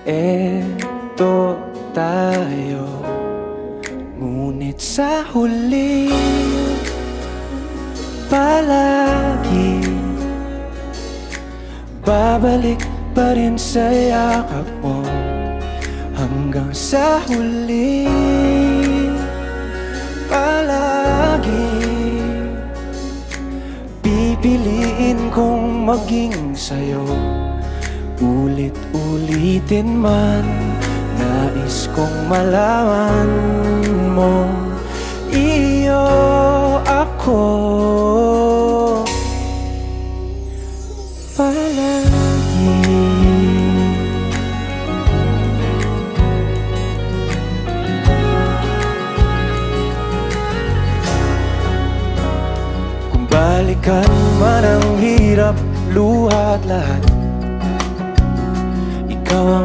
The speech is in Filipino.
Eto tayo, ngunit sa huli palagi babalik pa rin sa yakap mo. Hanggang sa huli palagi pipiliin kong maging sa'yo. Ulit-ulitin man, nais kong malaman mo, iyo ako palagi. Kung balikan man ang hirap, luha at lahat, ikaw